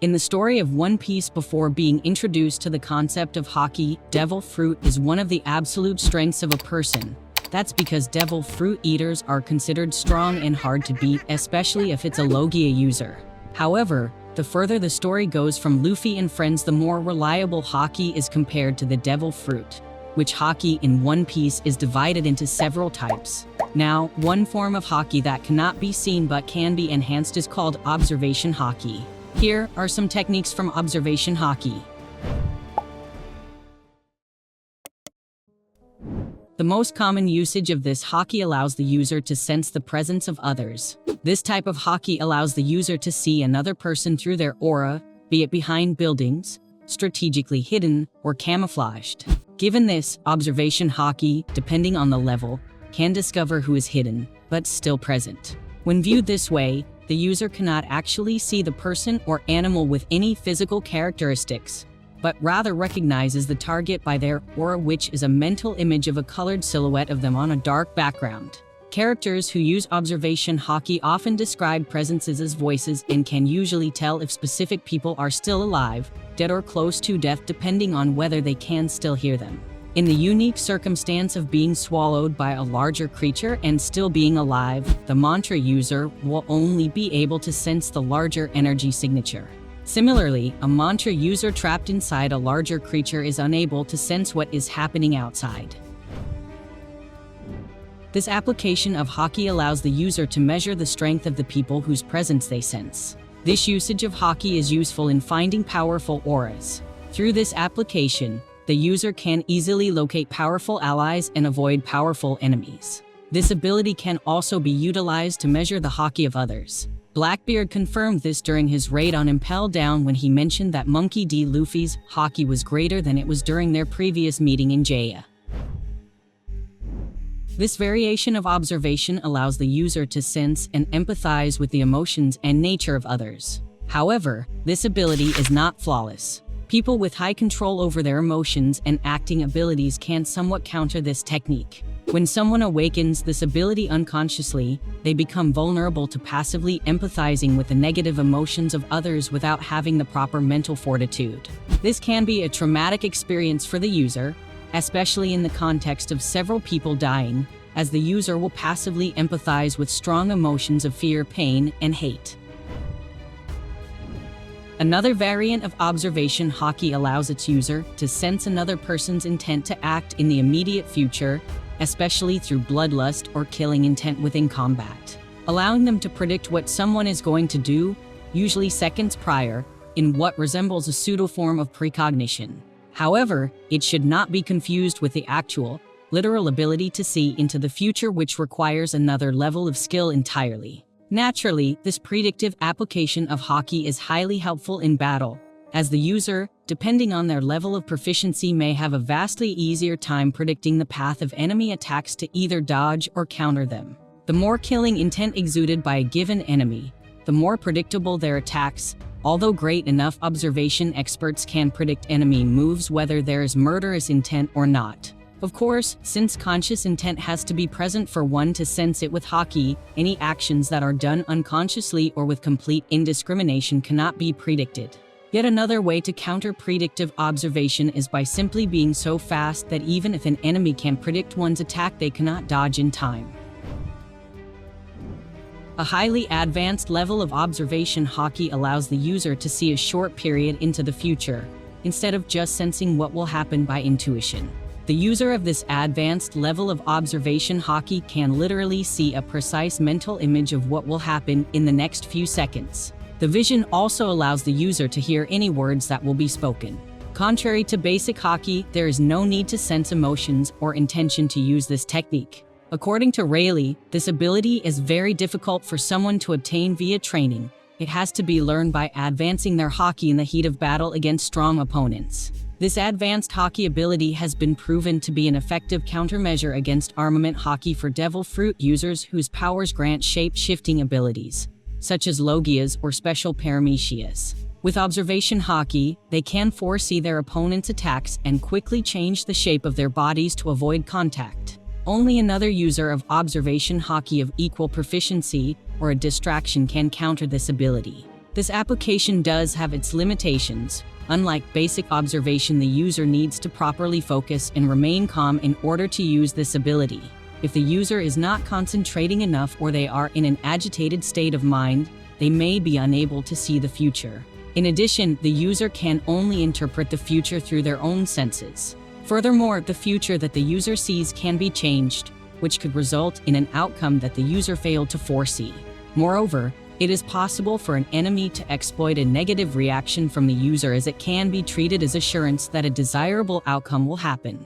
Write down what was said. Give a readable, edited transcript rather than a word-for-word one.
In the story of One Piece, before being introduced to the concept of Haki, devil fruit is one of the absolute strengths of a person. That's because devil fruit eaters are considered strong and hard to beat, especially if it's a logia user. However, the further the story goes from Luffy and friends, the more reliable Haki is compared to the devil fruit, which Haki in One Piece is divided into several types. Now, one form of Haki that cannot be seen but can be enhanced is called Observation Haki. Here are some techniques from Observation Haki. The most common usage of this Haki allows the user to sense the presence of others. This type of Haki allows the user to see another person through their aura, be it behind buildings, strategically hidden, or camouflaged. Given this, Observation Haki, depending on the level, can discover who is hidden, but still present. When viewed this way, the user cannot actually see the person or animal with any physical characteristics, but rather recognizes the target by their aura, which is a mental image of a colored silhouette of them on a dark background. Characters who use Observation Haki often describe presences as voices and can usually tell if specific people are still alive, dead, or close to death, depending on whether they can still hear them. In the unique circumstance of being swallowed by a larger creature and still being alive, the mantra user will only be able to sense the larger energy signature. Similarly, a mantra user trapped inside a larger creature is unable to sense what is happening outside. This application of Haki allows the user to measure the strength of the people whose presence they sense. This usage of Haki is useful in finding powerful auras. Through this application, the user can easily locate powerful allies and avoid powerful enemies. This ability can also be utilized to measure the Haki of others. Blackbeard confirmed this during his raid on Impel Down when he mentioned that Monkey D. Luffy's Haki was greater than it was during their previous meeting in Jaya. This variation of observation allows the user to sense and empathize with the emotions and nature of others. However, this ability is not flawless. People with high control over their emotions and acting abilities can somewhat counter this technique. When someone awakens this ability unconsciously, they become vulnerable to passively empathizing with the negative emotions of others without having the proper mental fortitude. This can be a traumatic experience for the user, especially in the context of several people dying, as the user will passively empathize with strong emotions of fear, pain, and hate. Another variant of Observation Haki allows its user to sense another person's intent to act in the immediate future, especially through bloodlust or killing intent within combat, allowing them to predict what someone is going to do, usually seconds prior, in what resembles a pseudo-form of precognition. However, it should not be confused with the actual, literal ability to see into the future, which requires another level of skill entirely. Naturally, this predictive application of Haki is highly helpful in battle, as the user, depending on their level of proficiency, may have a vastly easier time predicting the path of enemy attacks to either dodge or counter them. The more killing intent exuded by a given enemy, the more predictable their attacks. Although great enough observation experts can predict enemy moves, whether there is murderous intent or not. Of course, since conscious intent has to be present for one to sense it with Haki, any actions that are done unconsciously or with complete indiscrimination cannot be predicted. Yet another way to counter predictive observation is by simply being so fast that even if an enemy can predict one's attack, they cannot dodge in time. A highly advanced level of Observation Haki allows the user to see a short period into the future, instead of just sensing what will happen by intuition. The user of this advanced level of Observation Haki can literally see a precise mental image of what will happen in the next few seconds. The vision also allows the user to hear any words that will be spoken. Contrary to basic Haki, there is no need to sense emotions or intention to use this technique. According to Rayleigh, this ability is very difficult for someone to obtain via training. It has to be learned by advancing their Haki in the heat of battle against strong opponents. This advanced Haki ability has been proven to be an effective countermeasure against armament Haki for devil fruit users whose powers grant shape-shifting abilities, such as logias or special paramecias. With Observation Haki, they can foresee their opponent's attacks and quickly change the shape of their bodies to avoid contact. Only another user of Observation Haki of equal proficiency or a distraction can counter this ability. This application does have its limitations. Unlike basic observation, the user needs to properly focus and remain calm in order to use this ability. If the user is not concentrating enough or they are in an agitated state of mind, they may be unable to see the future. In addition, the user can only interpret the future through their own senses. Furthermore, the future that the user sees can be changed, which could result in an outcome that the user failed to foresee. Moreover, it is possible for an enemy to exploit a negative reaction from the user, as it can be treated as assurance that a desirable outcome will happen.